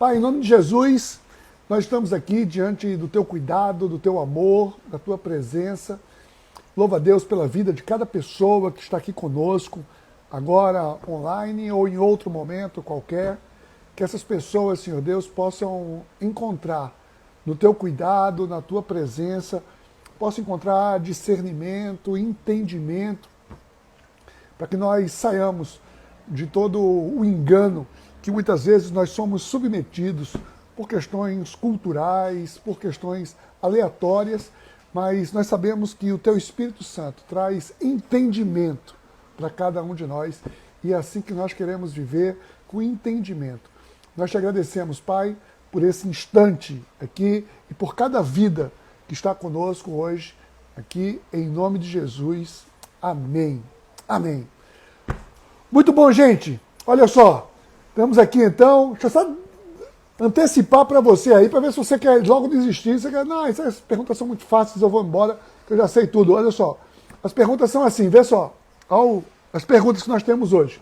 Pai, em nome de Jesus, nós estamos aqui diante do Teu cuidado, do Teu amor, da Tua presença. Louva a Deus pela vida de cada pessoa que está aqui conosco, agora online ou em outro momento qualquer. Que essas pessoas, Senhor Deus, possam encontrar no Teu cuidado, na Tua presença, possam encontrar discernimento, entendimento, para que nós saiamos de todo o engano que muitas vezes nós somos submetidos por questões culturais, por questões aleatórias, mas nós sabemos que o Teu Espírito Santo traz entendimento para cada um de nós e é assim que nós queremos viver, com entendimento. Nós te agradecemos, Pai, por esse instante aqui e por cada vida que está conosco hoje, aqui, em nome de Jesus. Amém. Amém. Muito bom, gente. Olha só, estamos aqui então, deixa eu só antecipar para você aí, para ver se você quer logo desistir. Você quer, não, essas perguntas são muito fáceis, eu vou embora, que eu já sei tudo. Olha só, as perguntas são assim, vê só, as perguntas que nós temos hoje.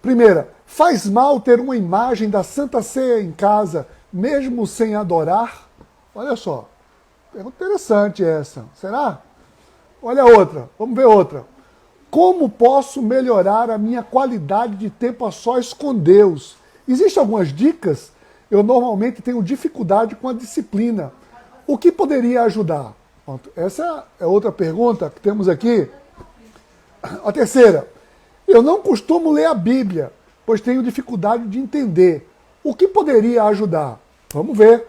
Primeira, faz mal ter uma imagem da Santa Ceia em casa, mesmo sem adorar? Olha só, pergunta interessante essa, será? Olha outra, vamos ver outra. Como posso melhorar a minha qualidade de tempo a sós com Deus? Existem algumas dicas? Eu normalmente tenho dificuldade com a disciplina. O que poderia ajudar? Essa é outra pergunta que temos aqui. A terceira. Eu não costumo ler a Bíblia, pois tenho dificuldade de entender. O que poderia ajudar? Vamos ver.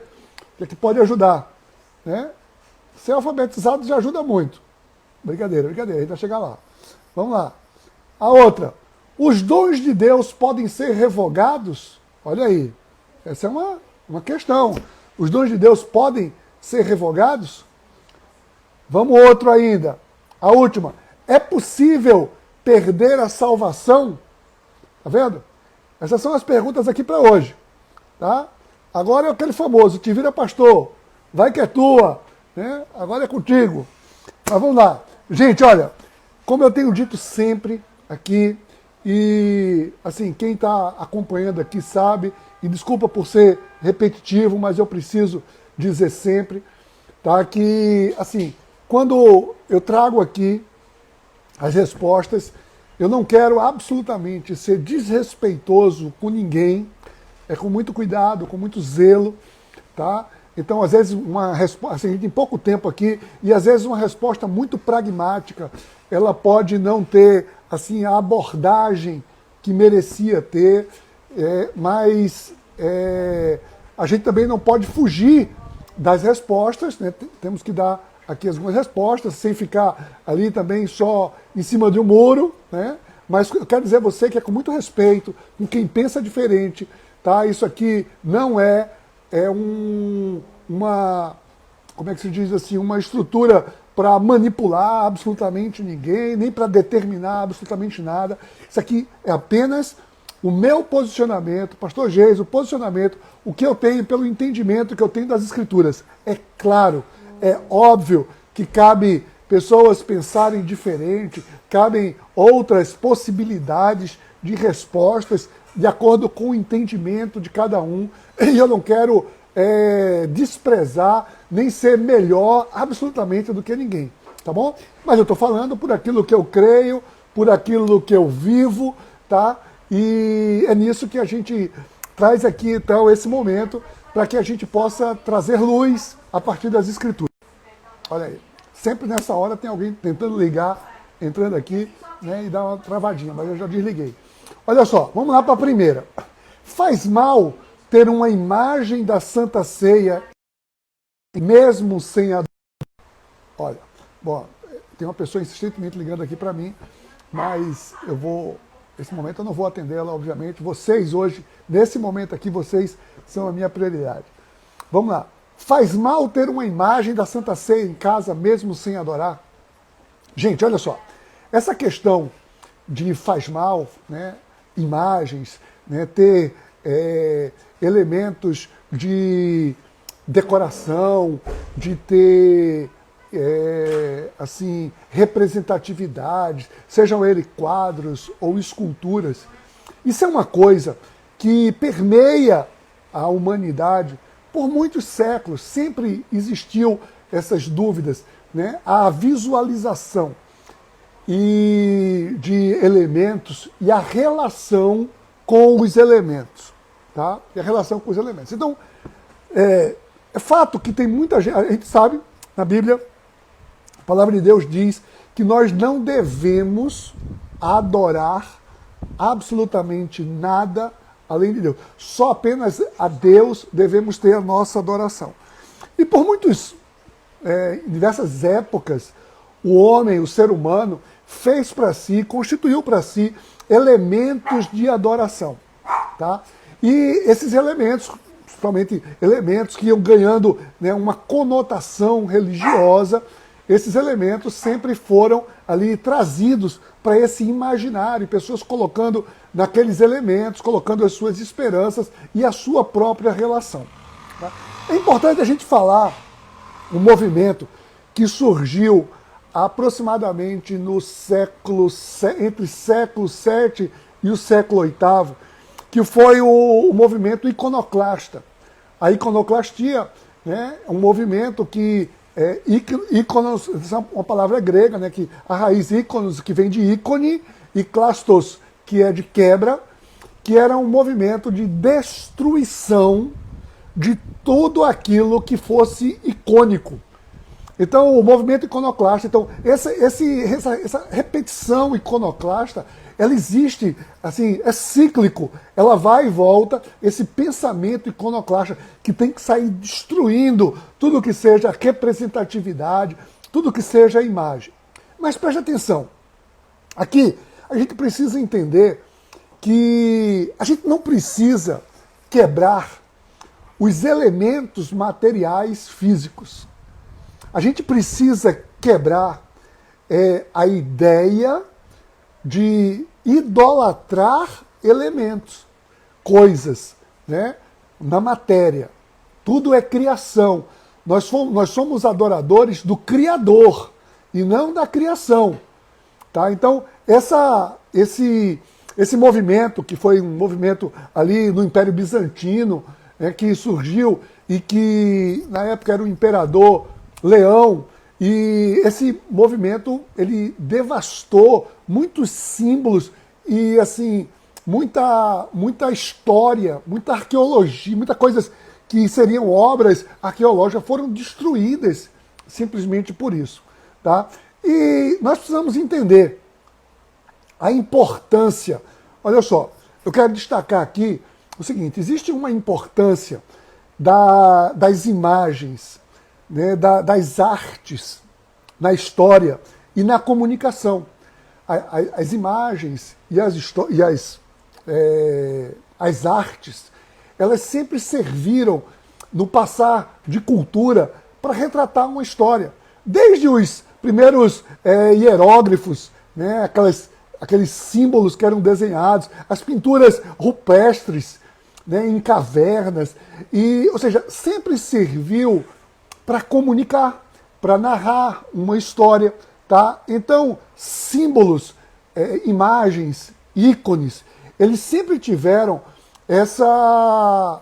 O que é que pode ajudar? Né? Ser alfabetizado já ajuda muito. Brincadeira, a gente vai chegar lá. Vamos lá. A outra. Os dons de Deus podem ser revogados? Olha aí. Essa é uma questão. Os dons de Deus podem ser revogados? Vamos outro ainda. A última. É possível perder a salvação? Tá vendo? Essas são as perguntas aqui para hoje. Tá? Agora é aquele famoso, te vira pastor, vai que é tua, né? Agora é contigo. Mas vamos lá. Gente, olha, como eu tenho dito sempre aqui, e assim, quem está acompanhando aqui sabe, e desculpa por ser repetitivo, mas eu preciso dizer sempre, tá, que assim, quando eu trago aqui as respostas, eu não quero absolutamente ser desrespeitoso com ninguém, é com muito cuidado, com muito zelo, tá? Então, às vezes, uma resposta, assim, a gente tem pouco tempo aqui, e às vezes uma resposta muito pragmática, ela pode não ter, assim, a abordagem que merecia ter, mas a gente também não pode fugir das respostas, né? Temos que dar aqui algumas respostas, sem ficar ali também só em cima de um muro, né? Mas eu quero dizer a você que é com muito respeito, com quem pensa diferente, tá? Isso aqui não é uma, como é que se diz assim, uma estrutura para manipular absolutamente ninguém, nem para determinar absolutamente nada. Isso aqui é apenas o meu posicionamento, pastor Geis, o posicionamento, o que eu tenho pelo entendimento que eu tenho das Escrituras. É claro, é óbvio que cabe pessoas pensarem diferente, cabem outras possibilidades de respostas de acordo com o entendimento de cada um. E eu não quero desprezar, nem ser melhor absolutamente do que ninguém, tá bom? Mas eu estou falando por aquilo que eu creio, por aquilo que eu vivo, tá? E é nisso que a gente traz aqui, então, esse momento, para que a gente possa trazer luz a partir das Escrituras. Olha aí, sempre nessa hora tem alguém tentando ligar, entrando aqui, né, e dar uma travadinha, mas eu já desliguei. Olha só, vamos lá para a primeira. Faz mal ter uma imagem da Santa Ceia, mesmo sem a... Olha, bom, tem uma pessoa insistentemente ligando aqui para mim, mas nesse momento eu não vou atendê-la, obviamente. Vocês hoje, nesse momento aqui, vocês são a minha prioridade. Vamos lá. Faz mal ter uma imagem da Santa Ceia em casa, mesmo sem adorar? Gente, olha só, essa questão de faz mal, né, imagens, né, ter elementos de decoração, de ter assim, representatividade, sejam eles quadros ou esculturas. Isso é uma coisa que permeia a humanidade, por muitos séculos, sempre existiu essas dúvidas, né? A visualização de elementos e a relação com os elementos. Tá? E a relação com os elementos. Então, é fato que tem muita gente, a gente sabe, na Bíblia, a palavra de Deus diz que nós não devemos adorar absolutamente nada além de Deus. Só apenas a Deus devemos ter a nossa adoração. E por em diversas épocas, o homem, o ser humano, fez para si, constituiu para si elementos de adoração. Tá? E esses elementos, principalmente elementos que iam ganhando, né, uma conotação religiosa, esses elementos sempre foram ali trazidos para esse imaginário, pessoas colocando naqueles elementos, colocando as suas esperanças e a sua própria relação. Tá? É importante a gente falar um movimento que surgiu aproximadamente no entre o século VII e o século VIII, que foi o movimento iconoclasta. A iconoclastia, né, é um movimento que íconos, uma palavra grega, né, que a raiz íconos, que vem de ícone, e klastos, que é de quebra, que era um movimento de destruição de tudo aquilo que fosse icônico. Então, o movimento iconoclasta, então, essa repetição iconoclasta, ela existe, assim, é cíclico, ela vai e volta, esse pensamento iconoclasta que tem que sair destruindo tudo que seja representatividade, tudo que seja imagem. Mas preste atenção, aqui a gente precisa entender que a gente não precisa quebrar os elementos materiais físicos. A gente precisa quebrar a ideia de idolatrar elementos, coisas, né, na matéria. Tudo é criação. Nós somos adoradores do Criador e não da criação. Tá? Então, esse movimento, que foi um movimento ali no Império Bizantino, né, que surgiu e que na época era o imperador Leão, e esse movimento ele devastou muitos símbolos e assim muita história, muita arqueologia, muitas coisas que seriam obras arqueológicas foram destruídas simplesmente por isso, tá? E nós precisamos entender a importância. Olha só, eu quero destacar aqui o seguinte: existe uma importância das imagens, né, das artes na história e na comunicação. As imagens e as artes, elas sempre serviram no passar de cultura para retratar uma história. Desde os primeiros hieróglifos, né, aqueles símbolos que eram desenhados, as pinturas rupestres, né, em cavernas, ou seja, sempre serviu para comunicar, para narrar uma história, tá? Então, símbolos, imagens, ícones, eles sempre tiveram essa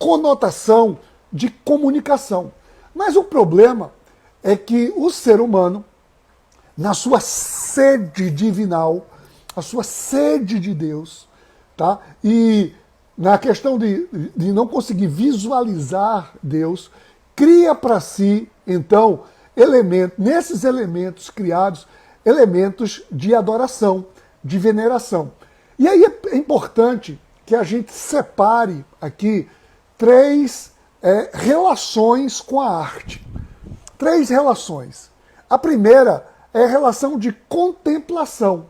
conotação de comunicação. Mas o problema é que o ser humano, na sua sede divinal, a sua sede de Deus, tá? E na questão de não conseguir visualizar Deus, cria para si, então, nesses elementos criados, elementos de adoração, de veneração. E aí é importante que a gente separe aqui três relações com a arte. Três relações. A primeira é a relação de contemplação.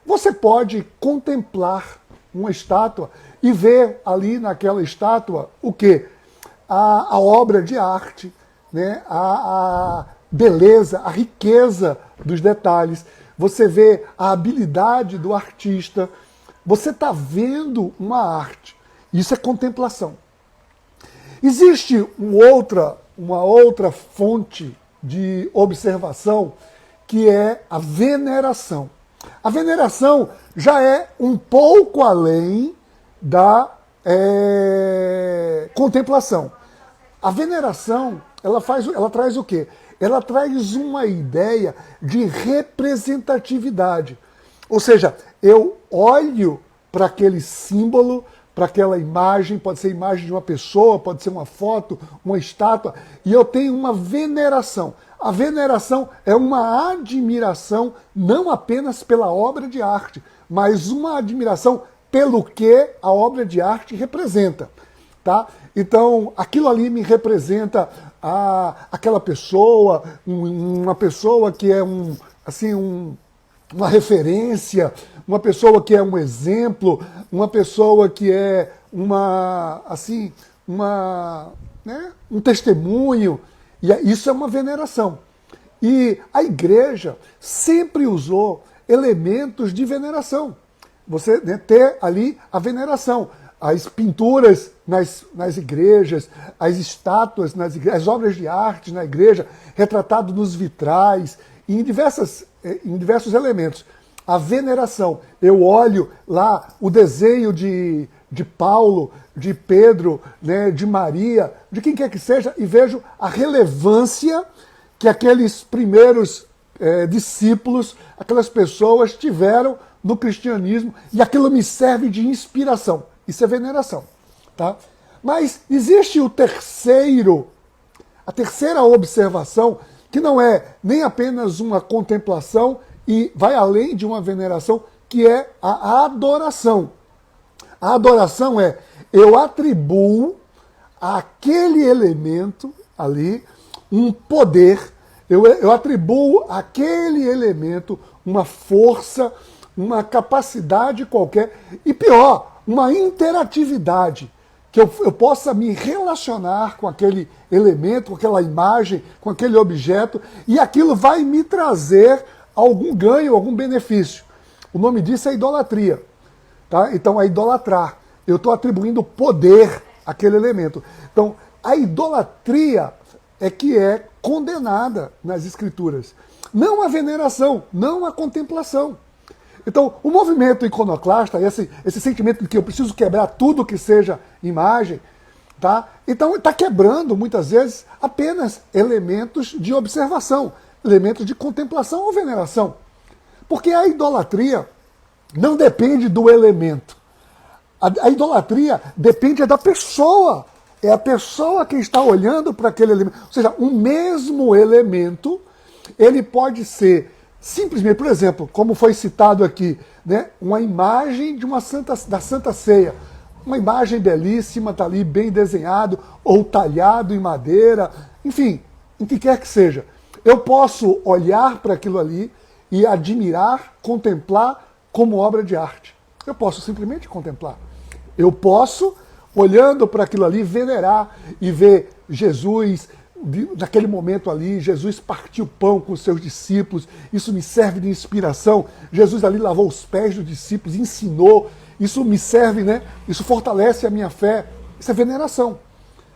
Você pode contemplar uma estátua e ver ali naquela estátua o quê? A obra de arte, né? A beleza, a riqueza dos detalhes. Você vê a habilidade do artista. Você está vendo uma arte. Isso é contemplação. Existe uma outra fonte de observação, que é a veneração. A veneração já é um pouco além da contemplação. A veneração, ela traz o quê? Ela traz uma ideia de representatividade. Ou seja, eu olho para aquele símbolo, para aquela imagem, pode ser a imagem de uma pessoa, pode ser uma foto, uma estátua, e eu tenho uma veneração. A veneração é uma admiração não apenas pela obra de arte, mas uma admiração pelo que a obra de arte representa. Tá? Então, aquilo ali me representa aquela pessoa, uma pessoa que é uma referência, uma pessoa que é um exemplo, uma pessoa que é um testemunho. E isso é uma veneração. E a igreja sempre usou elementos de veneração. Você, né, ter ali a veneração. As pinturas nas igrejas, as estátuas nas igrejas, as obras de arte na igreja, retratado nos vitrais, em diversos elementos. A veneração. Eu olho lá o desenho de Paulo, de Pedro, né, de Maria, de quem quer que seja, e vejo a relevância que aqueles primeiros discípulos, aquelas pessoas tiveram no cristianismo, e aquilo me serve de inspiração. Isso é veneração. Tá? Mas existe a terceira observação, que não é nem apenas uma contemplação e vai além de uma veneração, que é a adoração. A adoração é, eu atribuo àquele elemento ali um poder, eu atribuo àquele elemento uma força, uma capacidade qualquer, e pior, uma interatividade, que eu possa me relacionar com aquele elemento, com aquela imagem, com aquele objeto, e aquilo vai me trazer algum ganho, algum benefício. O nome disso é idolatria. Tá? Então é idolatrar. Eu estou atribuindo poder àquele elemento. Então a idolatria é que é condenada nas Escrituras. Não a veneração, não a contemplação. Então, o movimento iconoclasta, esse sentimento de que eu preciso quebrar tudo que seja imagem, tá? Então está quebrando, muitas vezes, apenas elementos de observação, elementos de contemplação ou veneração. Porque a idolatria não depende do elemento. A idolatria depende da pessoa. É a pessoa que está olhando para aquele elemento. Ou seja, um mesmo elemento, ele pode ser simplesmente, por exemplo, como foi citado aqui, né, uma imagem da Santa Ceia. Uma imagem belíssima, está ali bem desenhado, ou talhado em madeira, enfim, em que quer que seja. Eu posso olhar para aquilo ali e admirar, contemplar como obra de arte. Eu posso simplesmente contemplar. Eu posso, olhando para aquilo ali, venerar e ver Jesus. Naquele momento ali, Jesus partiu o pão com os seus discípulos, isso me serve de inspiração. Jesus ali lavou os pés dos discípulos, ensinou, isso me serve, né? Isso fortalece a minha fé, isso é veneração.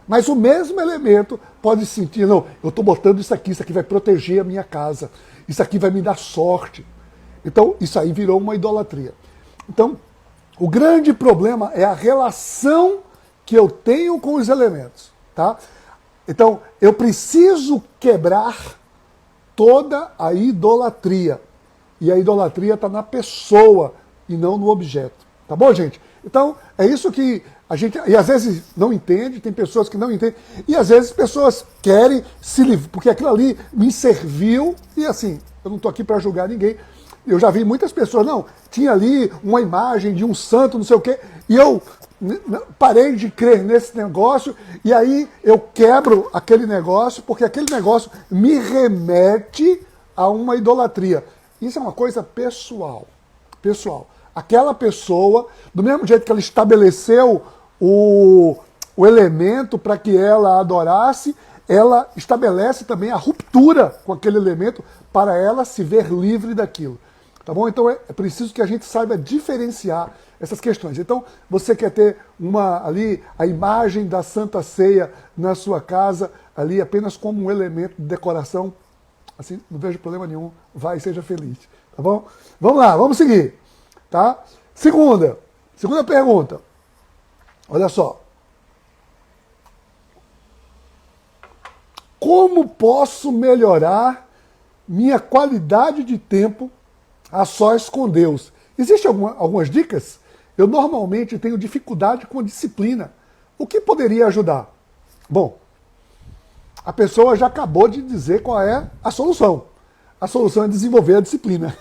Mas o mesmo elemento pode sentir, não, eu estou botando isso aqui vai proteger a minha casa, isso aqui vai me dar sorte. Então, isso aí virou uma idolatria. Então, o grande problema é a relação que eu tenho com os elementos, tá? Então, eu preciso quebrar toda a idolatria. E a idolatria está na pessoa e não no objeto. Tá bom, gente? Então, é isso que a gente... E às vezes não entende, tem pessoas que não entendem. E às vezes pessoas querem se livrar, porque aquilo ali me serviu. E assim, eu não estou aqui para julgar ninguém. Eu já vi muitas pessoas, não, tinha ali uma imagem de um santo, não sei o quê, e eu parei de crer nesse negócio, e aí eu quebro aquele negócio, porque aquele negócio me remete a uma idolatria. Isso é uma coisa pessoal. Pessoal. Aquela pessoa, do mesmo jeito que ela estabeleceu o elemento para que ela adorasse, ela estabelece também a ruptura com aquele elemento para ela se ver livre daquilo. Tá bom? Então é preciso que a gente saiba diferenciar essas questões. Então, você quer ter ali a imagem da Santa Ceia na sua casa, ali apenas como um elemento de decoração, assim, não vejo problema nenhum, vai e seja feliz. Tá bom? Vamos lá, vamos seguir. Tá? Segunda pergunta. Olha só. Como posso melhorar minha qualidade de tempo a sós com Deus? Existem algumas dicas? Eu normalmente tenho dificuldade com disciplina. O que poderia ajudar? Bom, a pessoa já acabou de dizer qual é a solução. A solução é desenvolver a disciplina.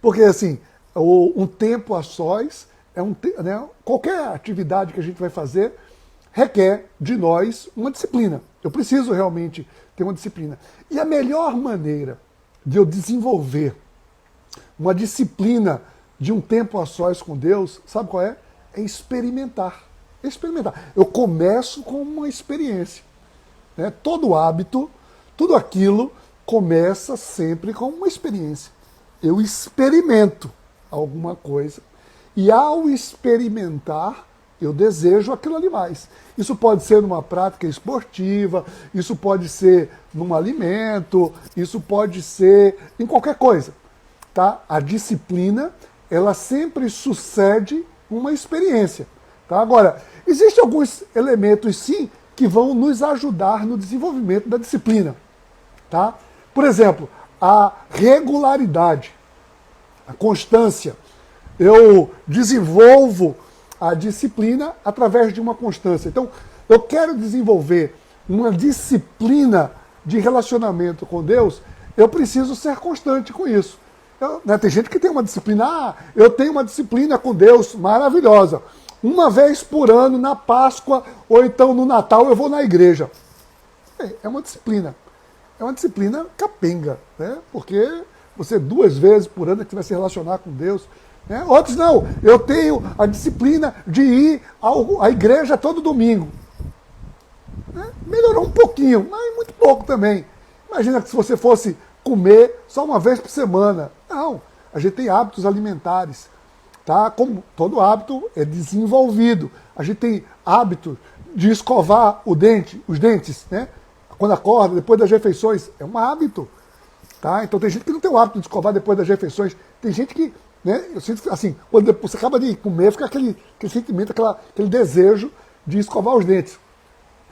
Porque assim, um tempo a sós, qualquer atividade que a gente vai fazer requer de nós uma disciplina. Eu preciso realmente ter uma disciplina. E a melhor maneira de eu desenvolver uma disciplina de um tempo a sós com Deus, sabe qual é? É experimentar. Experimentar. Eu começo com uma experiência. Né? Todo hábito, tudo aquilo começa sempre com uma experiência. Eu experimento alguma coisa e ao experimentar eu desejo aquilo ali mais. Isso pode ser numa prática esportiva, isso pode ser num alimento, isso pode ser em qualquer coisa. Tá? A disciplina, ela sempre sucede uma experiência. Tá? Agora, existem alguns elementos, sim, que vão nos ajudar no desenvolvimento da disciplina. Tá? Por exemplo, a regularidade, a constância. Eu desenvolvo a disciplina através de uma constância. Então, eu quero desenvolver uma disciplina de relacionamento com Deus, eu preciso ser constante com isso. Tem gente que tem uma disciplina, eu tenho uma disciplina com Deus maravilhosa. Uma vez por ano, na Páscoa, ou então no Natal, eu vou na igreja. É uma disciplina. É uma disciplina capenga, né? Porque você 2 vezes por ano é que você vai se relacionar com Deus. Né? Outros não, eu tenho a disciplina de ir à igreja todo domingo. Né? Melhorou um pouquinho, mas muito pouco também. Imagina que se você fosse comer só uma vez por semana. Não, a gente tem hábitos alimentares. Tá? Como todo hábito é desenvolvido. A gente tem hábito de escovar os dentes, né? Quando acorda, depois das refeições. É um hábito. Tá? Então tem gente que não tem o hábito de escovar depois das refeições. Tem gente que, né, eu sinto assim, quando você acaba de comer, fica aquele sentimento, aquele desejo de escovar os dentes.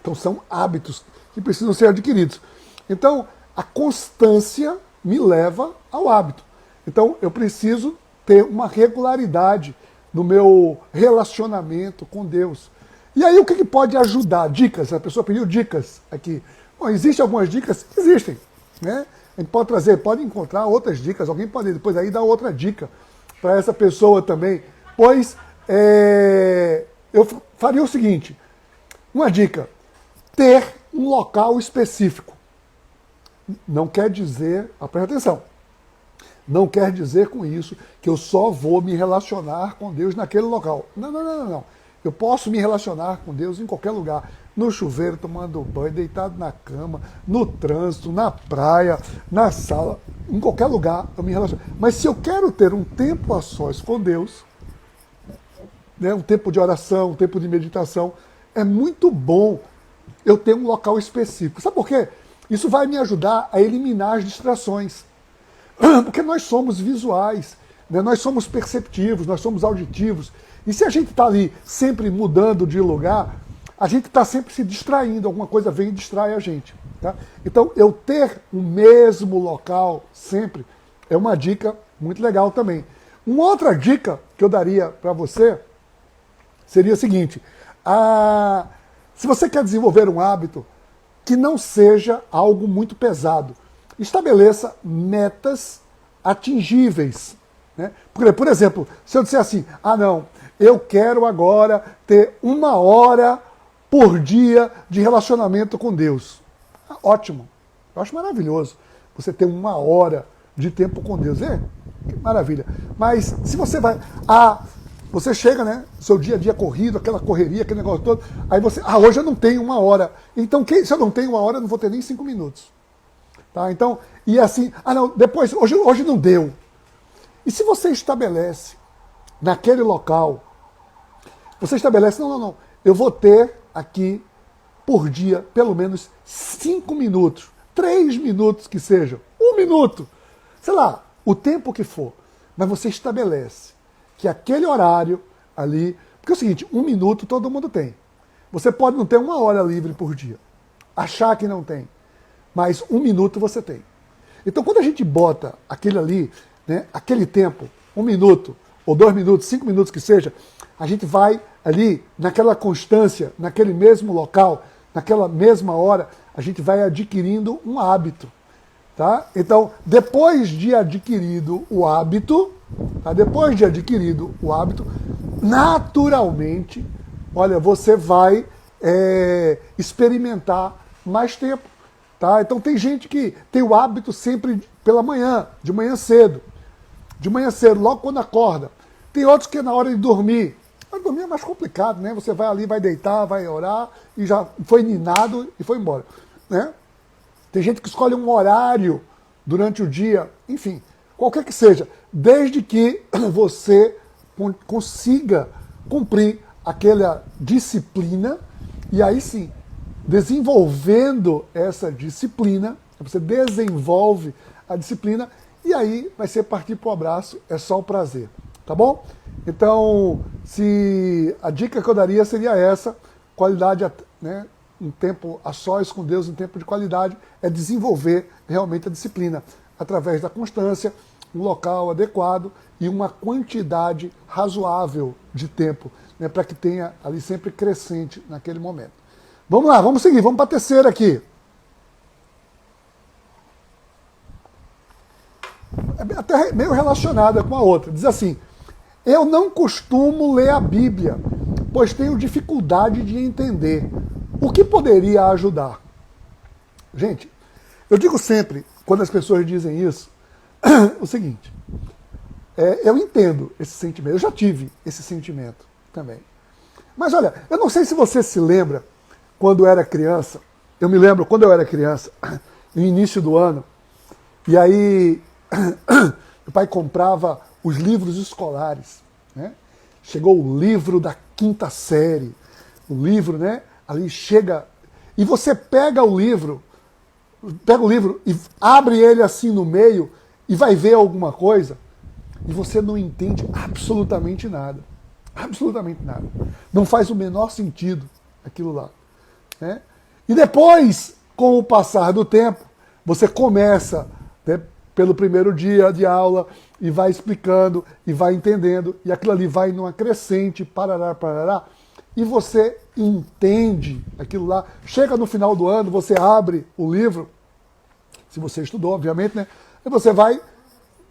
Então são hábitos que precisam ser adquiridos. Então a constância me leva ao hábito. Então eu preciso ter uma regularidade no meu relacionamento com Deus. E aí o que pode ajudar? Dicas, a pessoa pediu dicas aqui. Bom, existem algumas dicas? Existem. Né? A gente pode trazer, pode encontrar outras dicas, alguém pode depois aí dar outra dica para essa pessoa também. Pois eu faria o seguinte, uma dica, ter um local específico. Não quer dizer, presta atenção, não quer dizer com isso que eu só vou me relacionar com Deus naquele local. Não. Eu posso me relacionar com Deus em qualquer lugar. No chuveiro, tomando banho, deitado na cama, no trânsito, na praia, na sala, em qualquer lugar eu me relaciono. Mas se eu quero ter um tempo a sós com Deus, né, um tempo de oração, um tempo de meditação, é muito bom eu ter um local específico. Sabe por quê? Isso vai me ajudar a eliminar as distrações. Porque nós somos visuais, né? Nós somos perceptivos, nós somos auditivos. E se a gente está ali sempre mudando de lugar, a gente está sempre se distraindo, alguma coisa vem e distrai a gente. Tá? Então, eu ter o mesmo local sempre é uma dica muito legal também. Uma outra dica que eu daria para você seria a seguinte, se você quer desenvolver um hábito que não seja algo muito pesado, estabeleça metas atingíveis. Né? Por exemplo, se eu disser assim, não, eu quero agora ter 1 hora por dia de relacionamento com Deus. Ótimo, eu acho maravilhoso você ter 1 hora de tempo com Deus. Que maravilha. Mas se você vai... você chega, né? Seu dia a dia corrido, aquela correria, aquele negócio todo, aí você... hoje eu não tenho 1 hora. Então, se eu não tenho 1 hora, eu não vou ter nem 5 minutos. Tá? Então, e assim... não, depois, hoje não deu. E se você estabelece naquele local, você estabelece, não, eu vou ter aqui por dia pelo menos 5 minutos, 3 minutos que sejam, 1 minuto, sei lá, o tempo que for, mas você estabelece que aquele horário ali Porque é o seguinte, 1 minuto todo mundo tem. Você pode não ter 1 hora livre por dia. Achar que não tem. Mas 1 minuto você tem. Então quando a gente bota aquele ali, né, aquele tempo, 1 minuto, ou 2 minutos, 5 minutos que seja, a gente vai ali, naquela constância, naquele mesmo local, naquela mesma hora, a gente vai adquirindo um hábito. Tá? Então, depois de adquirido o hábito, naturalmente, olha, você vai experimentar mais tempo. Tá? Então tem gente que tem o hábito sempre pela manhã, de manhã cedo, logo quando acorda. Tem outros que é na hora de dormir. Mas dormir é mais complicado, né? Você vai ali, vai deitar, vai orar, e já foi ninado e foi embora. Né? Tem gente que escolhe um horário durante o dia, enfim, qualquer que seja, desde que você consiga cumprir aquela disciplina, e aí sim, desenvolvendo essa disciplina, você desenvolve a disciplina, e aí vai ser partir para o abraço, é só o prazer, tá bom? Então, se a dica que eu daria seria essa, qualidade, né, um tempo a sós com Deus, um tempo de qualidade, é desenvolver realmente a disciplina, através da constância, um local adequado e uma quantidade razoável de tempo, né, para que tenha ali sempre crescente naquele momento. Vamos lá, vamos seguir, vamos para a terceira aqui. É até meio relacionada com a outra. Diz assim, eu não costumo ler a Bíblia, pois tenho dificuldade de entender. O que poderia ajudar? Gente, eu digo sempre, quando as pessoas dizem isso, o seguinte, eu entendo esse sentimento, eu já tive esse sentimento também. Mas olha, eu não sei se você se lembra, quando era criança, eu me lembro quando eu era criança, no início do ano, e aí meu pai comprava os livros escolares, né? Chegou o livro da 5ª série, o livro, né? Ali chega, e você pega o livro e abre ele assim no meio e vai ver alguma coisa, e você não entende absolutamente nada. Absolutamente nada. Não faz o menor sentido aquilo lá. Né? E depois, com o passar do tempo, você começa, né, pelo primeiro dia de aula, e vai explicando, e vai entendendo, e aquilo ali vai numa crescente, parará, parará, e você entende aquilo lá. Chega no final do ano, você abre o livro, se você estudou, obviamente, né? E você vai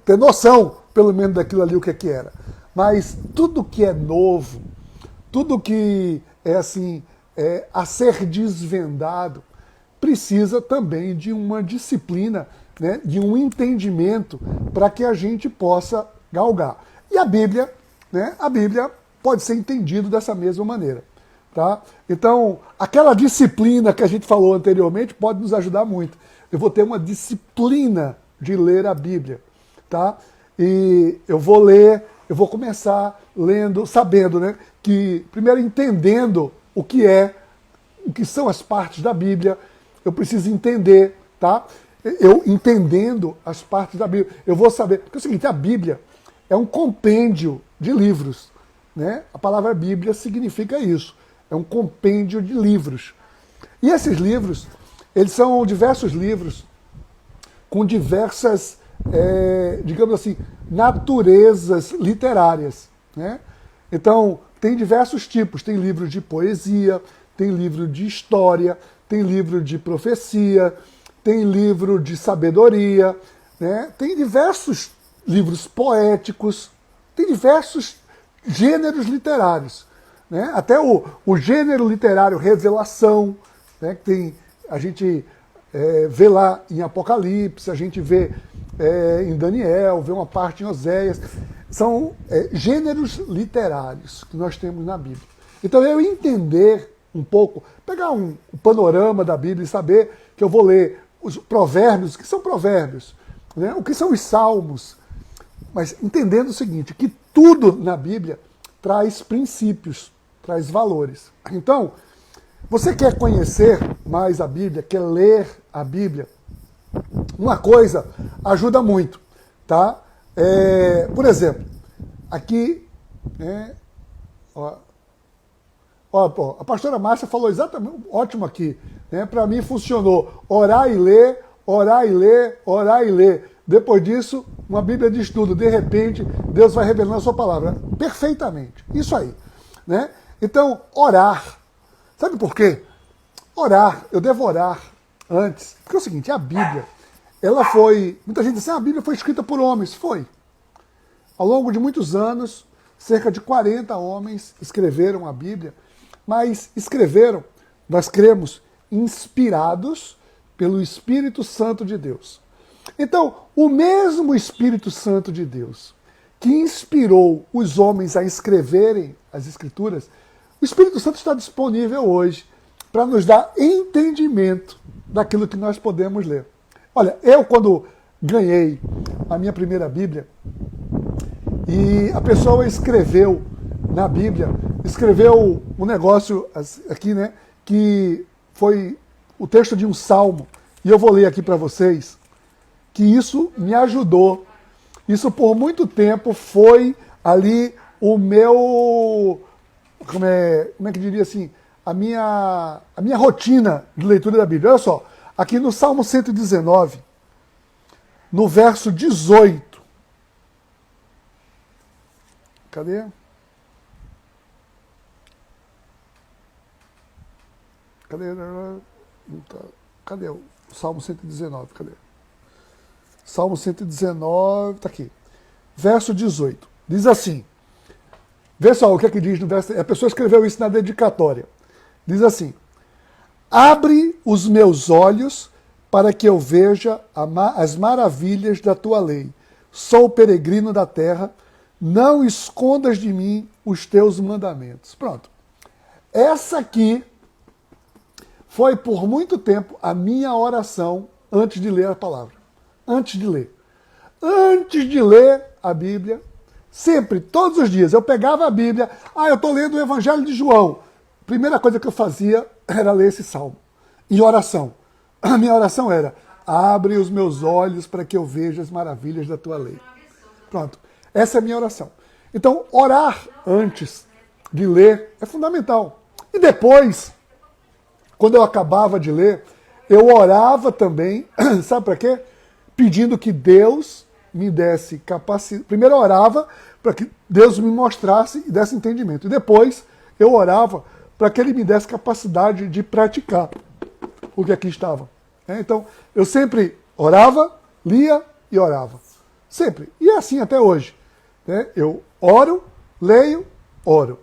ter noção, pelo menos, daquilo ali, o que é que era. Mas tudo que é novo, tudo que é assim, a ser desvendado, precisa também de uma disciplina, né, de um entendimento para que a gente possa galgar. E a Bíblia, né, a Bíblia pode ser entendido dessa mesma maneira. Tá? Então, aquela disciplina que a gente falou anteriormente pode nos ajudar muito. Eu vou ter uma disciplina de ler a Bíblia. Tá? E eu vou ler, eu vou começar lendo, sabendo, né, que, primeiro entendendo o que são as partes da Bíblia, eu preciso entender, tá? Eu entendendo as partes da Bíblia, eu vou saber, porque é o seguinte, a Bíblia é um compêndio de livros, né? A palavra Bíblia significa isso, é um compêndio de livros. E esses livros, eles são diversos livros com diversas, digamos assim, naturezas literárias, né? Então, tem diversos tipos, tem livros de poesia, tem livro de história, tem livro de profecia, tem livro de sabedoria, né? Tem diversos livros poéticos, tem diversos gêneros literários. Né? Até o gênero literário revelação, né? Que tem, a gente vê lá em Apocalipse, a gente vê em Daniel, vê uma parte em Oséias. São gêneros literários que nós temos na Bíblia. Então eu entender um pouco, pegar um panorama da Bíblia e saber que eu vou ler os provérbios, que são provérbios, né? O que são os salmos, mas entendendo o seguinte, que tudo na Bíblia traz princípios, traz valores. Então, você quer conhecer mais a Bíblia, quer ler a Bíblia, uma coisa ajuda muito, tá? Por exemplo, aqui, né, ó, Ó, pô, a pastora Márcia falou exatamente, ótimo aqui, né? Para mim funcionou. Orar e ler, orar e ler, orar e ler. Depois disso, uma Bíblia de estudo. De repente, Deus vai revelando a sua palavra. Perfeitamente. Isso aí. Né? Então, orar. Sabe por quê? Orar, eu devo orar antes. Porque é o seguinte, a Bíblia, ela foi... Muita gente diz assim, a Bíblia foi escrita por homens. Foi. Ao longo de muitos anos, cerca de 40 homens escreveram a Bíblia, mas escreveram, nós cremos, inspirados pelo Espírito Santo de Deus. Então, o mesmo Espírito Santo de Deus que inspirou os homens a escreverem as Escrituras, o Espírito Santo está disponível hoje para nos dar entendimento daquilo que nós podemos ler. Olha, eu quando ganhei a minha primeira Bíblia, e a pessoa escreveu na Bíblia, escreveu um negócio aqui, né, que foi o texto de um salmo, e eu vou ler aqui para vocês, que isso me ajudou. Isso por muito tempo foi ali o meu, como é que diria assim, a minha rotina de leitura da Bíblia. Olha só, aqui no Salmo 119, no verso 18, cadê? Cadê o Salmo 119? Cadê? Salmo 119, está aqui. Verso 18. Diz assim. Vê só o que é que diz no verso. A pessoa escreveu isso na dedicatória. Diz assim: abre os meus olhos para que eu veja as maravilhas da tua lei. Sou peregrino da terra, não escondas de mim os teus mandamentos. Pronto. Essa aqui foi por muito tempo a minha oração antes de ler a palavra. Antes de ler. Antes de ler a Bíblia, sempre, todos os dias, eu pegava a Bíblia, eu estou lendo o Evangelho de João. Primeira coisa que eu fazia era ler esse salmo, em oração. A minha oração era, abre os meus olhos para que eu veja as maravilhas da tua lei. Pronto, essa é a minha oração. Então, orar antes de ler é fundamental. E depois, quando eu acabava de ler, eu orava também, sabe para quê? Pedindo que Deus me desse capacidade. Primeiro eu orava para que Deus me mostrasse e desse entendimento. E depois eu orava para que Ele me desse capacidade de praticar o que aqui estava. Então, eu sempre orava, lia e orava. Sempre. E é assim até hoje. Eu oro, leio, oro.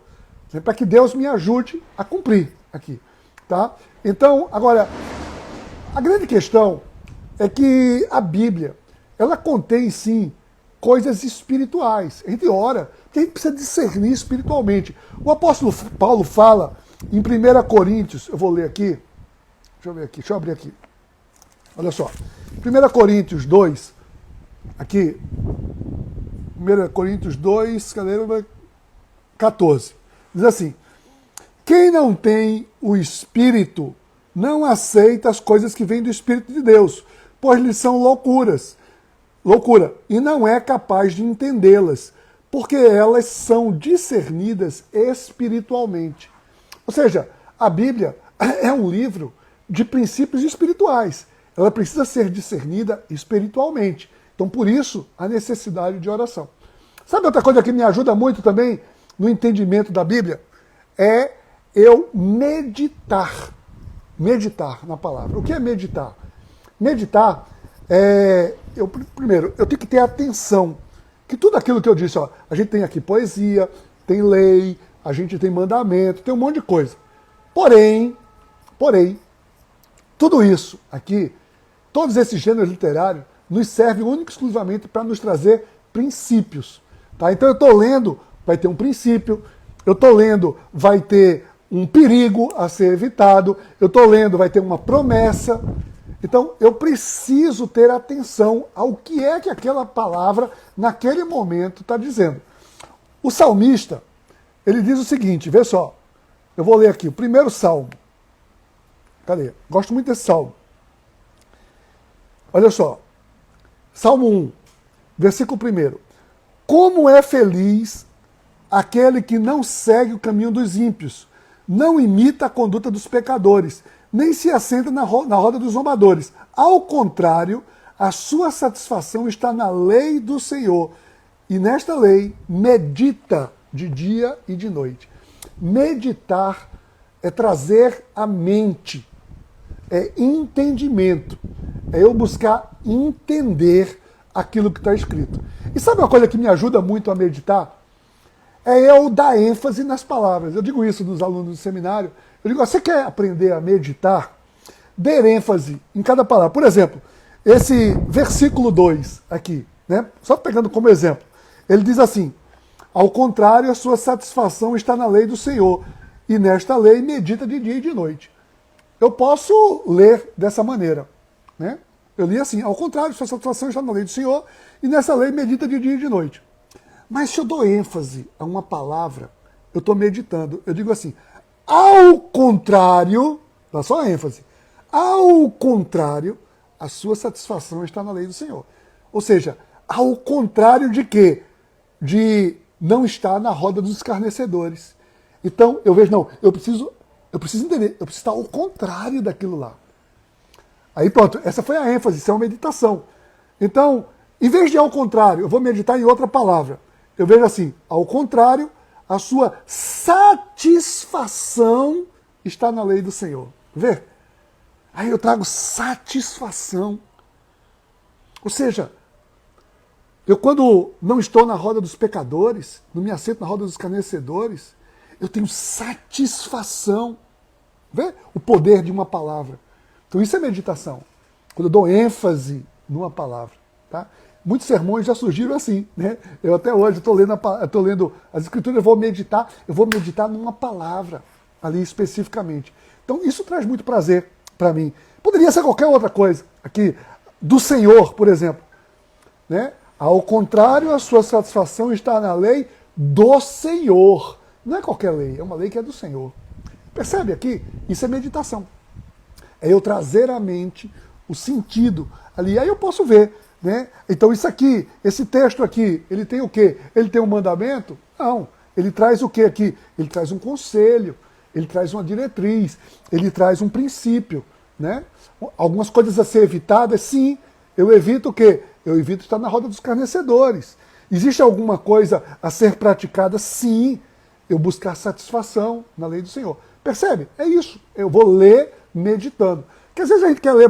Para que Deus me ajude a cumprir aqui. Tá? Então, agora, a grande questão é que a Bíblia, ela contém, sim, coisas espirituais. A gente ora, porque a gente precisa discernir espiritualmente. O apóstolo Paulo fala em 1 Coríntios, eu vou ler aqui, deixa eu abrir aqui. Olha só, 1 Coríntios 2, aqui, 1 Coríntios 2, cadê? 14, diz assim, quem não tem o Espírito não aceita as coisas que vêm do Espírito de Deus, pois lhes são loucura, e não é capaz de entendê-las, porque elas são discernidas espiritualmente. Ou seja, a Bíblia é um livro de princípios espirituais. Ela precisa ser discernida espiritualmente. Então, por isso, a necessidade de oração. Sabe outra coisa que me ajuda muito também no entendimento da Bíblia? É eu meditar. Meditar na palavra. O que é meditar? Meditar primeiro, eu tenho que ter atenção. Que tudo aquilo que eu disse, a gente tem aqui poesia, tem lei, a gente tem mandamento, tem um monte de coisa. Porém, tudo isso aqui, todos esses gêneros literários, nos servem única e exclusivamente para nos trazer princípios. Tá? Então eu estou lendo, vai ter um princípio, eu estou lendo, vai ter um perigo a ser evitado, eu estou lendo, vai ter uma promessa. Então, eu preciso ter atenção ao que é que aquela palavra, naquele momento, está dizendo. O salmista, ele diz o seguinte, vê só, eu vou ler aqui, o primeiro salmo. Cadê? Gosto muito desse salmo. Olha só, Salmo 1, versículo 1. Como é feliz aquele que não segue o caminho dos ímpios, não imita a conduta dos pecadores, nem se assenta na roda dos zombadores. Ao contrário, a sua satisfação está na lei do Senhor. E nesta lei medita de dia e de noite. Meditar é trazer à mente, é entendimento, é eu buscar entender aquilo que está escrito. E sabe uma coisa que me ajuda muito a meditar? É eu dar ênfase nas palavras. Eu digo isso dos alunos do seminário. Eu digo, você quer aprender a meditar? Dê ênfase em cada palavra. Por exemplo, esse versículo 2 aqui, né? Só pegando como exemplo. Ele diz assim, ao contrário, a sua satisfação está na lei do Senhor, e nesta lei medita de dia e de noite. Eu posso ler dessa maneira, né? Eu li assim, ao contrário, sua satisfação está na lei do Senhor, e nessa lei medita de dia e de noite. Mas se eu dou ênfase a uma palavra, eu estou meditando. Eu digo assim, ao contrário, dá só ênfase, ao contrário, a sua satisfação está na lei do Senhor. Ou seja, ao contrário de quê? De não estar na roda dos escarnecedores. Então, eu vejo, não, eu preciso entender, eu preciso estar ao contrário daquilo lá. Aí pronto, essa foi a ênfase, isso é uma meditação. Então, em vez de ao contrário, eu vou meditar em outra palavra. Eu vejo assim, ao contrário, a sua satisfação está na lei do Senhor. Vê? Aí eu trago satisfação. Ou seja, eu quando não estou na roda dos pecadores, não me assento na roda dos escarnecedores, eu tenho satisfação. Vê? O poder de uma palavra. Então isso é meditação. Quando eu dou ênfase numa palavra. Tá? Muitos sermões já surgiram assim, né? Eu até hoje estou lendo as escrituras, eu vou meditar numa palavra ali especificamente. Então isso traz muito prazer para mim. Poderia ser qualquer outra coisa. Aqui, do Senhor, por exemplo. Né? Ao contrário, a sua satisfação está na lei do Senhor. Não é qualquer lei, é uma lei que é do Senhor. Percebe aqui? Isso é meditação. É eu trazer à mente o sentido ali. Aí eu posso ver, né? Então isso aqui, esse texto aqui, ele tem o quê? Ele tem um mandamento? Não. Ele traz o quê aqui? Ele traz um conselho, ele traz uma diretriz, ele traz um princípio, né? Algumas coisas a ser evitadas, sim. Eu evito o quê? Eu evito estar na roda dos escarnecedores. Existe alguma coisa a ser praticada? Sim. Eu buscar satisfação na lei do Senhor. Percebe? É isso. Eu vou ler meditando. Porque às vezes a gente quer ler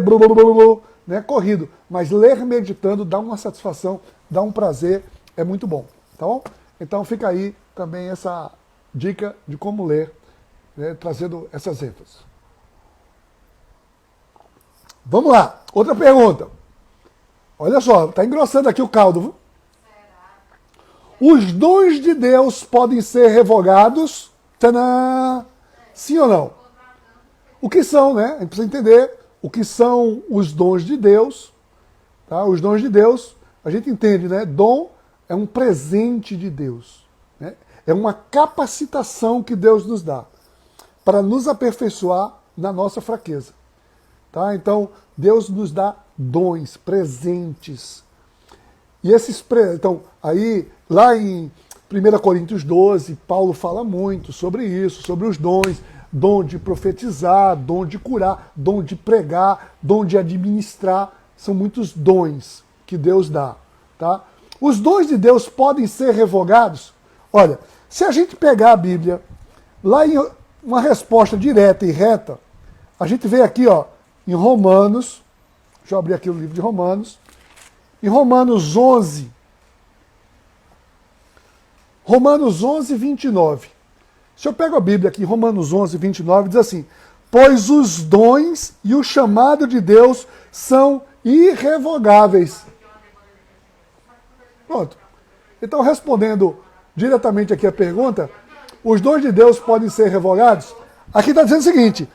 né, corrido, mas ler meditando dá uma satisfação, dá um prazer, é muito bom. Tá bom? Então fica aí também essa dica de como ler, né, trazendo essas ênfases. Vamos lá, outra pergunta. Olha só, está engrossando aqui o caldo. Viu? Os dons de Deus podem ser revogados? Tadã! Sim ou não? O que são, né? A gente precisa entender o que são os dons de Deus. Tá? Os dons de Deus, a gente entende, né? Dom é um presente de Deus. Né? É uma capacitação que Deus nos dá para nos aperfeiçoar na nossa fraqueza. Tá? Então, Deus nos dá dons, presentes. E esses, então, aí, lá em 1 Coríntios 12, Paulo fala muito sobre isso, sobre os dons, dom de profetizar, dom de curar, dom de pregar, dom de administrar, são muitos dons que Deus dá. Tá? Os dons de Deus podem ser revogados? Olha, se a gente pegar a Bíblia, lá em uma resposta direta e reta, a gente vê aqui, ó, em Romanos, deixa eu abrir aqui o livro de Romanos, em Romanos 11, 29. Se eu pego a Bíblia aqui, Romanos 11, 29, diz assim, pois os dons e o chamado de Deus são irrevogáveis. Pronto. Então, respondendo diretamente aqui a pergunta, os dons de Deus podem ser revogados? Aqui está dizendo o seguinte,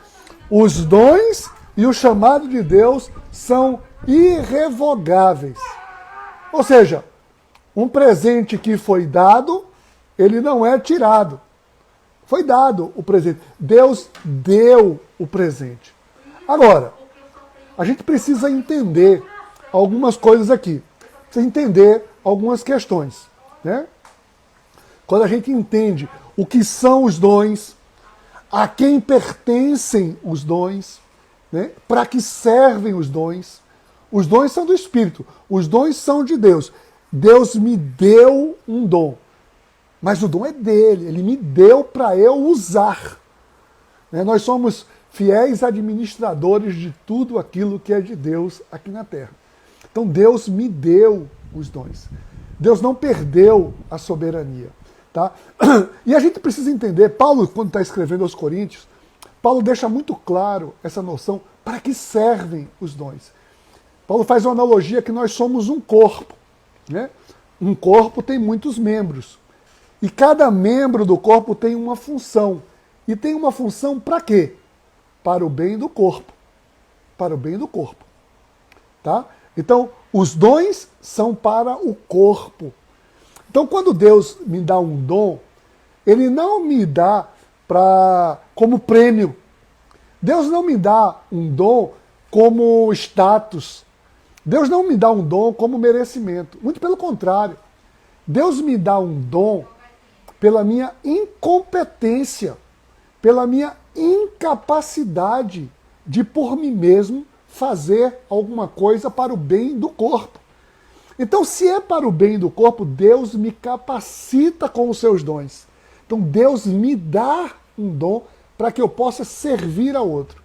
os dons e o chamado de Deus são irrevogáveis. Ou seja, um presente que foi dado, ele não é tirado. Foi dado o presente. Deus deu o presente. Agora, a gente precisa entender algumas coisas aqui. Precisa entender algumas questões. Né? Quando a gente entende o que são os dons, a quem pertencem os dons, né? Para que servem os dons. Os dons são do Espírito, os dons são de Deus. Deus me deu um dom, mas o dom é dele, ele me deu para eu usar. Né? Nós somos fiéis administradores de tudo aquilo que é de Deus aqui na terra. Então Deus me deu os dons. Deus não perdeu a soberania. Tá? E a gente precisa entender, Paulo, quando está escrevendo aos Coríntios, Paulo deixa muito claro essa noção para que servem os dons. Paulo faz uma analogia que nós somos um corpo. Né? Um corpo tem muitos membros. E cada membro do corpo tem uma função. E tem uma função para quê? Para o bem do corpo. Para o bem do corpo. Tá? Então, os dons são para o corpo. Então, quando Deus me dá um dom, Ele não me dá como prêmio. Deus não me dá um dom como status. Deus não me dá um dom como merecimento. Muito pelo contrário. Deus me dá um dom pela minha incompetência, pela minha incapacidade de, por mim mesmo, fazer alguma coisa para o bem do corpo. Então, se é para o bem do corpo, Deus me capacita com os seus dons. Então, Deus me dá um dom para que eu possa servir a outro.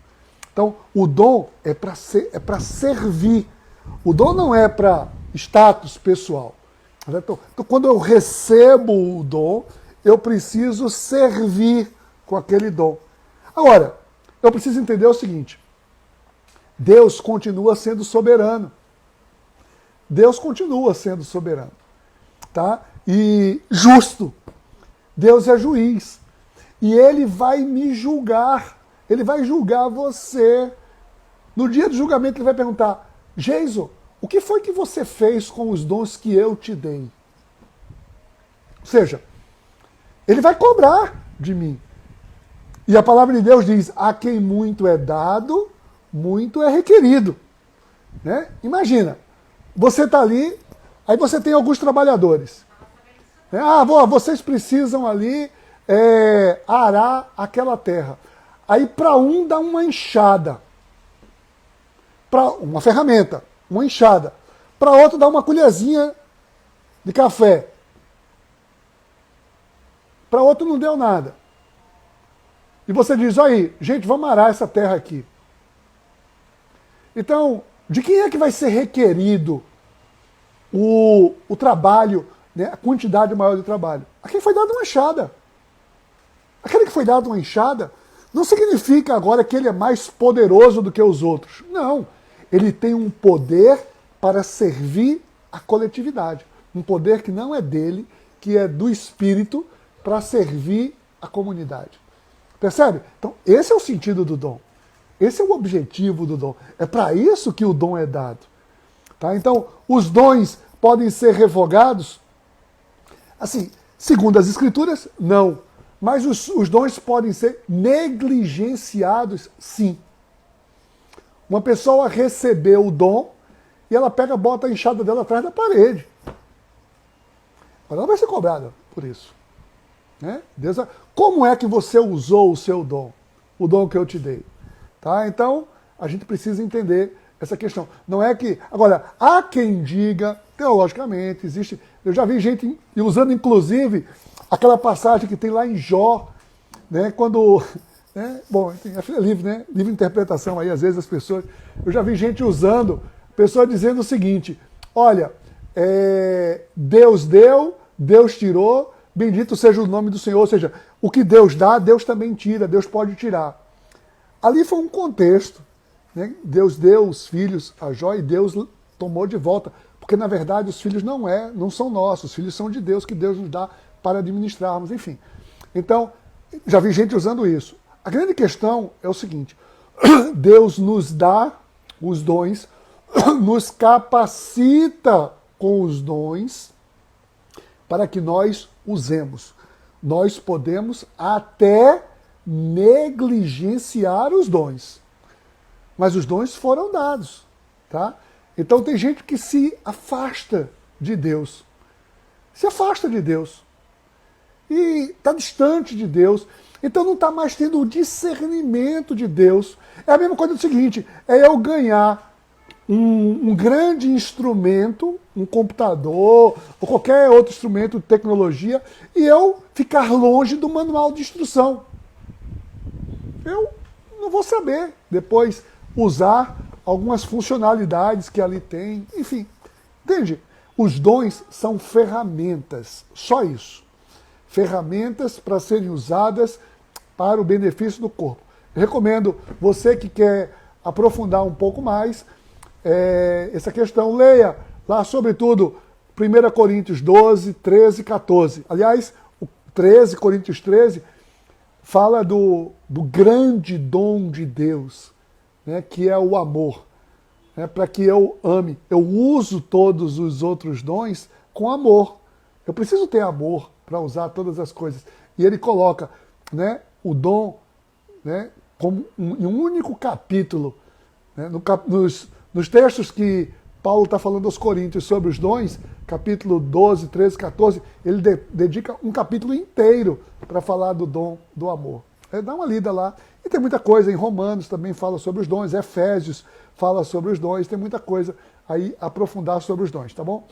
Então, o dom é para servir. O dom não é para status pessoal. Então, quando eu recebo o dom, eu preciso servir com aquele dom. Agora, eu preciso entender o seguinte: Deus continua sendo soberano. Deus continua sendo soberano, tá? E justo. Deus é juiz. E Ele vai me julgar. Ele vai julgar você. No dia do julgamento Ele vai perguntar: Geiso, o que foi que você fez com os dons que eu te dei? Ou seja, Ele vai cobrar de mim. E a palavra de Deus diz: a quem muito é dado, muito é requerido. Né? Imagina. Você está ali, aí você tem alguns trabalhadores. Vocês precisam ali arar aquela terra. Aí para um dá uma enxada, para uma ferramenta, uma enxada. Para outro dá uma colherzinha de café. Para outro não deu nada. E você diz: aí, gente, vamos arar essa terra aqui. Então, de quem é que vai ser requerido o trabalho, né, a quantidade maior de trabalho? A quem foi dado uma enxada. Aquele que foi dado uma enxada não significa agora que ele é mais poderoso do que os outros. Não. Ele tem um poder para servir a coletividade. Um poder que não é dele, que é do Espírito, para servir a comunidade. Percebe? Então, esse é o sentido do dom. Esse é o objetivo do dom. É para isso que o dom é dado. Tá? Então, os dons podem ser revogados? Assim, segundo as Escrituras, não. Mas os dons podem ser negligenciados, sim. Uma pessoa recebeu o dom e ela bota a enxada dela atrás da parede. Mas ela vai ser cobrada por isso. Né? Como é que você usou o seu dom? O dom que eu te dei. Tá? Então, a gente precisa entender essa questão. Não é que... Agora, há quem diga, teologicamente, existe... Eu já vi gente usando, inclusive, aquela passagem que tem lá em Jó, né? Quando... Né? Bom, é livre, né? Livre interpretação aí, às vezes, as pessoas... Eu já vi gente usando, pessoa dizendo o seguinte: olha, Deus deu, Deus tirou, bendito seja o nome do Senhor. Ou seja, o que Deus dá, Deus também tira, Deus pode tirar. Ali foi um contexto. Né? Deus deu os filhos a Jó e Deus tomou de volta. Porque, na verdade, os filhos não são nossos. Os filhos são de Deus, que Deus nos dá para administrarmos. Enfim. Então, já vi gente usando isso. A grande questão é o seguinte: Deus nos dá os dons, nos capacita com os dons para que nós usemos. Nós podemos até negligenciar os dons. Mas os dons foram dados. Tá? Então tem gente que se afasta de Deus. Se afasta de Deus. e está distante de Deus, então não está mais tendo o discernimento de Deus. É a mesma coisa do seguinte, é eu ganhar um grande instrumento, um computador, ou qualquer outro instrumento de tecnologia, e eu ficar longe do manual de instrução. Eu não vou saber depois usar algumas funcionalidades que ali tem, enfim. Entende? Os dons são ferramentas, só isso. Ferramentas para serem usadas para o benefício do corpo. Eu recomendo você que quer aprofundar um pouco mais essa questão, leia lá, sobretudo, 1 Coríntios 12, 13 e 14. Aliás, o 13, Coríntios 13, fala do grande dom de Deus, né, que é o amor. Né, para que eu ame. Eu uso todos os outros dons com amor. Eu preciso ter amor para usar todas as coisas. E ele coloca, né, o dom, né, como em um único capítulo. Né, nos textos que Paulo está falando aos Coríntios sobre os dons, capítulo 12, 13, 14, ele dedica um capítulo inteiro para falar do dom do amor. Dá uma lida lá. E tem muita coisa, em Romanos também fala sobre os dons, Efésios fala sobre os dons, tem muita coisa aí aprofundar sobre os dons, tá bom?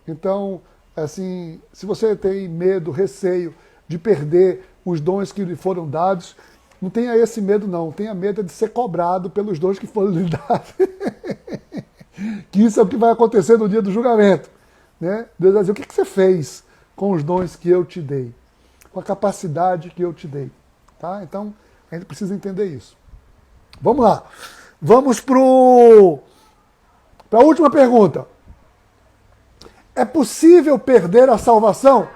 Então, assim, se você tem medo, receio de perder os dons que lhe foram dados, não tenha esse medo não, tenha medo de ser cobrado pelos dons que foram lhe dados. Que isso é o que vai acontecer no dia do julgamento. Né? Deus vai dizer, o que você fez com os dons que eu te dei? Com a capacidade que eu te dei. Tá? Então, a gente precisa entender isso. Vamos lá. Vamos para a última pergunta. É possível perder a salvação?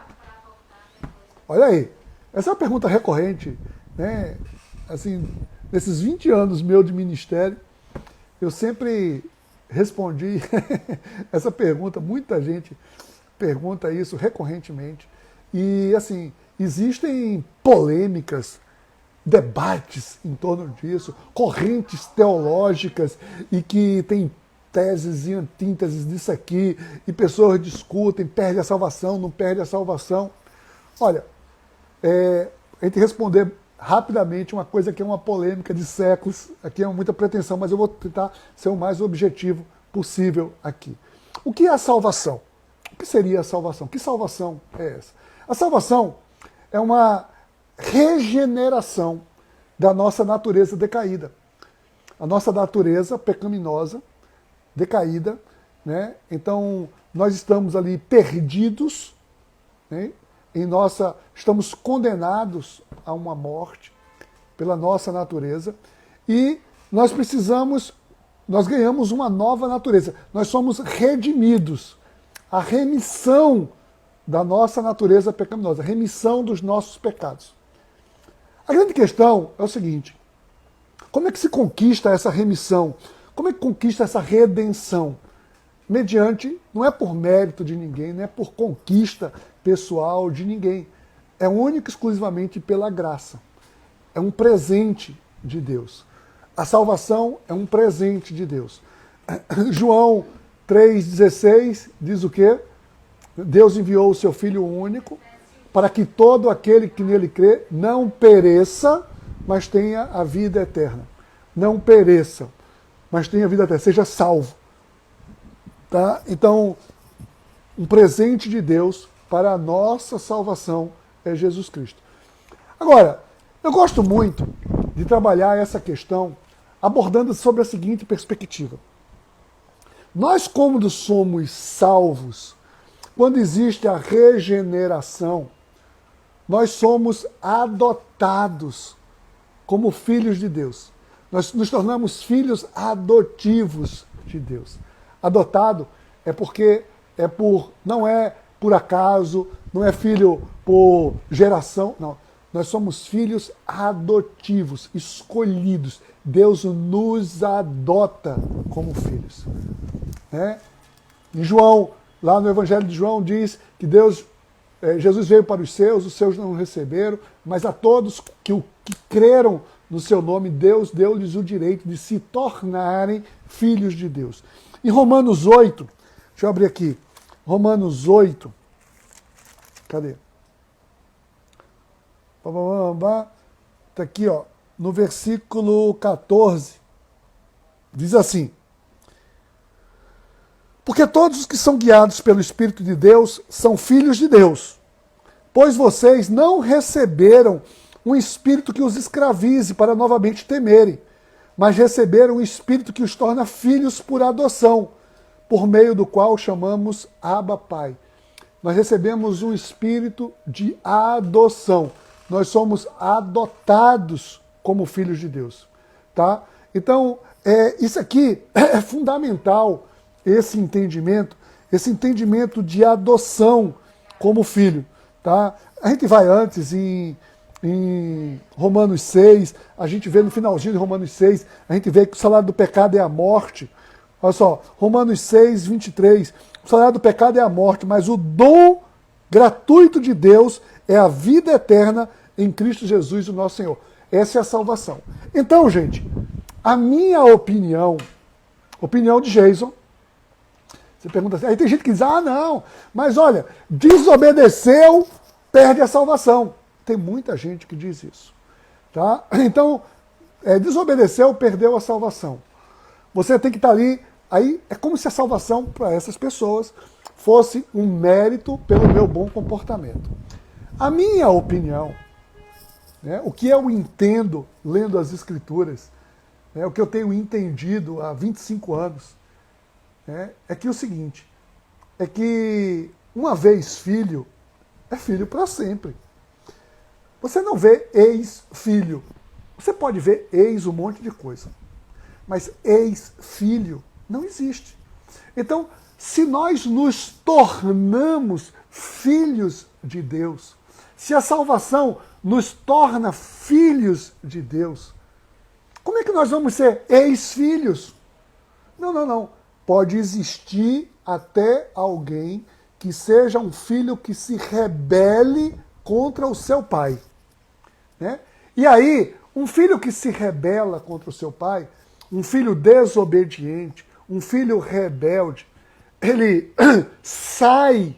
Olha aí. Essa é uma pergunta recorrente. Né? Assim, nesses 20 anos meu de ministério, eu sempre respondi essa pergunta, muita gente pergunta isso recorrentemente. E, assim, existem polêmicas, debates em torno disso, correntes teológicas e que tem teses e antíteses disso aqui, e pessoas discutem, perde a salvação, não perde a salvação. Olha, a gente responder rapidamente uma coisa que é uma polêmica de séculos, aqui é muita pretensão, mas eu vou tentar ser o mais objetivo possível aqui. O que é a salvação? O que seria a salvação? Que salvação é essa? A salvação é uma regeneração da nossa natureza decaída. A nossa natureza pecaminosa, decaída, né? Então nós estamos ali perdidos, né? Estamos condenados a uma morte pela nossa natureza e nós ganhamos uma nova natureza. Nós somos redimidos. A remissão da nossa natureza pecaminosa, a remissão dos nossos pecados. A grande questão é o seguinte: como é que se conquista essa remissão? Como é que conquista essa redenção? Mediante, não é por mérito de ninguém, não é por conquista pessoal de ninguém. É única e exclusivamente pela graça. É um presente de Deus. A salvação é um presente de Deus. João 3,16 diz o quê? Deus enviou o seu Filho único para que todo aquele que nele crê não pereça, mas tenha a vida eterna. Não pereça, mas tenha a vida eterna. Seja salvo. Tá? Então, um presente de Deus para a nossa salvação é Jesus Cristo. Agora, eu gosto muito de trabalhar essa questão abordando sobre a seguinte perspectiva. Nós, como somos salvos, quando existe a regeneração, nós somos adotados como filhos de Deus. Nós nos tornamos filhos adotivos de Deus. Adotado não é por acaso, não é filho por geração, não. Nós somos filhos adotivos, escolhidos. Deus nos adota como filhos. Né? Em João, lá no Evangelho de João, diz que Jesus veio para os seus não o receberam, mas a todos que creram no seu nome, Deus deu-lhes o direito de se tornarem filhos de Deus. Em Romanos 8, deixa eu abrir aqui, Romanos 8, cadê? Está aqui, ó, no versículo 14. Diz assim: porque todos os que são guiados pelo Espírito de Deus são filhos de Deus. Pois vocês não receberam um espírito que os escravize para novamente temerem, mas receberam um espírito que os torna filhos por adoção, por meio do qual chamamos Abba Pai. Nós recebemos um espírito de adoção. Nós somos adotados como filhos de Deus. Tá? Então, isso aqui é fundamental, esse entendimento de adoção como filho. Tá? A gente vai antes em Romanos 6, a gente vê no finalzinho de Romanos 6, a gente vê que o salário do pecado é a morte. Olha só, Romanos 6, 23, o salário do pecado é a morte, mas o dom gratuito de Deus é a vida eterna em Cristo Jesus, o nosso Senhor. Essa é a salvação. Então, gente, a minha opinião de Jason, você pergunta assim, aí tem gente que diz, não, mas olha, desobedeceu, perde a salvação. Tem muita gente que diz isso. Tá? Então, desobedeceu, perdeu a salvação. Você tem que estar ali, aí é como se a salvação para essas pessoas fosse um mérito pelo meu bom comportamento. A minha opinião, né, o que eu entendo lendo as Escrituras, o que eu tenho entendido há 25 anos, é que o seguinte, é que uma vez filho, é filho para sempre. Você não vê ex-filho. Você pode ver ex um monte de coisa. Mas ex-filho não existe. Então, se nós nos tornamos filhos de Deus, se a salvação nos torna filhos de Deus, como é que nós vamos ser ex-filhos? Não. Pode existir até alguém que seja um filho que se rebele contra o seu pai. Né? E aí, um filho que se rebela contra o seu pai, um filho desobediente, um filho rebelde, ele sai,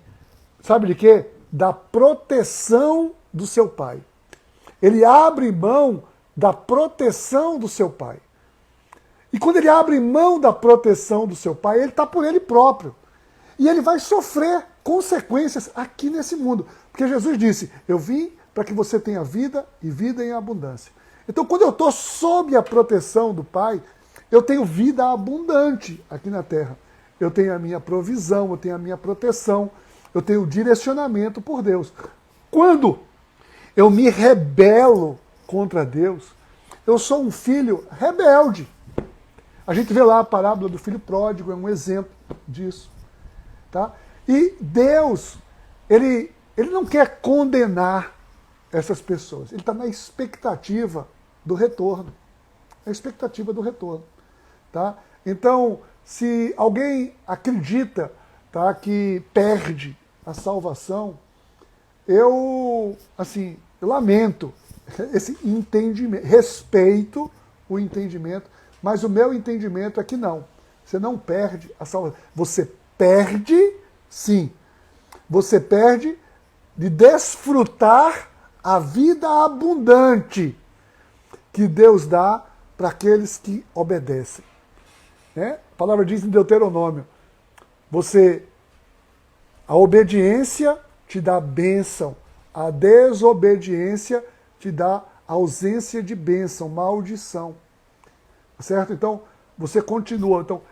sabe de quê? Da proteção do seu pai. Ele abre mão da proteção do seu pai. E quando ele abre mão da proteção do seu pai, ele está por ele próprio. E ele vai sofrer consequências aqui nesse mundo. Porque Jesus disse, eu vim para que você tenha vida e vida em abundância. Então, quando eu estou sob a proteção do Pai, eu tenho vida abundante aqui na terra. Eu tenho a minha provisão, eu tenho a minha proteção, eu tenho o direcionamento por Deus. Quando eu me rebelo contra Deus, eu sou um filho rebelde. A gente vê lá a parábola do filho pródigo, é um exemplo disso. Tá? E Deus, ele não quer condenar essas pessoas. Ele está na expectativa do retorno. A expectativa do retorno. Tá? Então, se alguém acredita, tá, que perde a salvação, eu lamento esse entendimento, respeito o entendimento, mas o meu entendimento é que não. Você não perde a salvação. Você perde, sim. Você perde de desfrutar a vida abundante que Deus dá para aqueles que obedecem. A palavra diz em Deuteronômio, a obediência te dá bênção, a desobediência te dá ausência de bênção, maldição. Certo? Então, você continua. Então,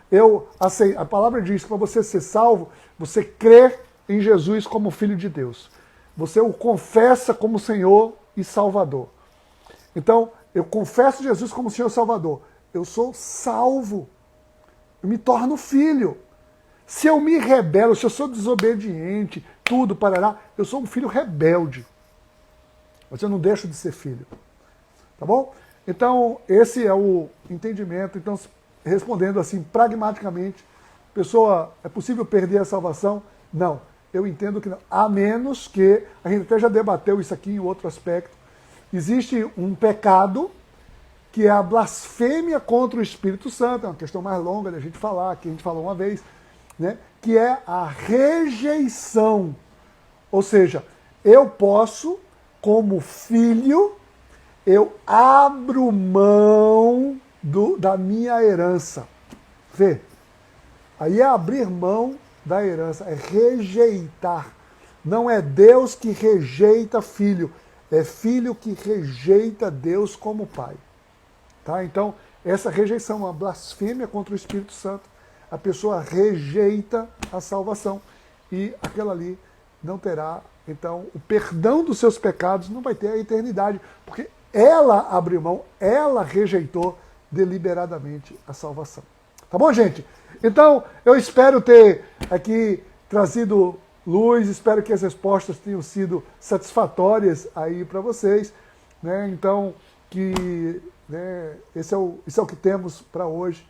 a palavra diz que para você ser salvo, você crê em Jesus como Filho de Deus. Você o confessa como Senhor e Salvador. Então, eu confesso Jesus como Senhor e Salvador. Eu sou salvo. Eu me torno filho. Se eu me rebelo, se eu sou desobediente, tudo, parará, eu sou um filho rebelde. Mas eu não deixo de ser filho. Tá bom? Então, esse é o entendimento. Então, respondendo assim, pragmaticamente, é possível perder a salvação? Não. Eu entendo que não. A menos que, a gente até já debateu isso aqui em outro aspecto, existe um pecado que é a blasfêmia contra o Espírito Santo, é uma questão mais longa da gente falar, que a gente falou uma vez, né? Que é a rejeição. Ou seja, eu posso como filho, eu abro mão da minha herança. Vê, aí é abrir mão da herança, é rejeitar. Não é Deus que rejeita filho, é filho que rejeita Deus como pai. Tá? Então, essa rejeição é uma blasfêmia contra o Espírito Santo. A pessoa rejeita a salvação e aquela ali não terá, então, o perdão dos seus pecados, não vai ter a eternidade, porque ela abriu mão, ela rejeitou deliberadamente a salvação. Tá bom, gente? Então, eu espero ter aqui trazido luz, espero que as respostas tenham sido satisfatórias aí para vocês, né? Então, que esse é o que temos para hoje,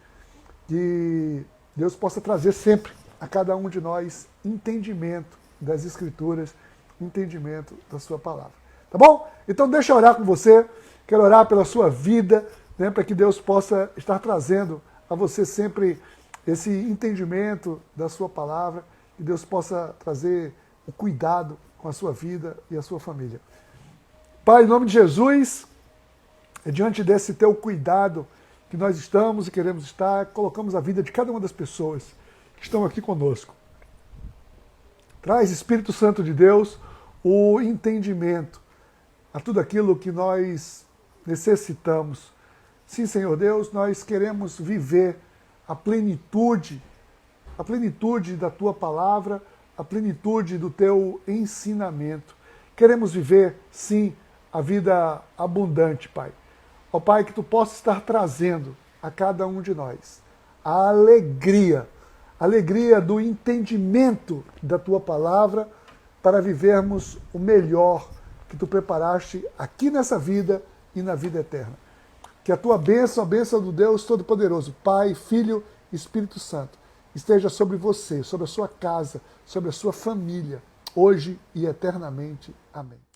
que Deus possa trazer sempre a cada um de nós entendimento das Escrituras, entendimento da sua palavra. Tá bom? Então deixa eu orar com você, quero orar pela sua vida, né, para que Deus possa estar trazendo a você sempre esse entendimento da sua palavra, que Deus possa trazer o cuidado com a sua vida e a sua família. Pai, em nome de Jesus, é diante desse teu cuidado que nós estamos e queremos estar, colocamos a vida de cada uma das pessoas que estão aqui conosco. Traz, Espírito Santo de Deus, o entendimento a tudo aquilo que nós necessitamos. Sim, Senhor Deus, nós queremos viver a plenitude da Tua palavra, a plenitude do Teu ensinamento. Queremos viver, sim, a vida abundante, Pai. Ó Pai, que Tu possa estar trazendo a cada um de nós a alegria do entendimento da Tua palavra para vivermos o melhor que Tu preparaste aqui nessa vida e na vida eterna. Que a Tua bênção, a bênção do Deus Todo-Poderoso, Pai, Filho e Espírito Santo, esteja sobre você, sobre a sua casa, sobre a sua família, hoje e eternamente. Amém.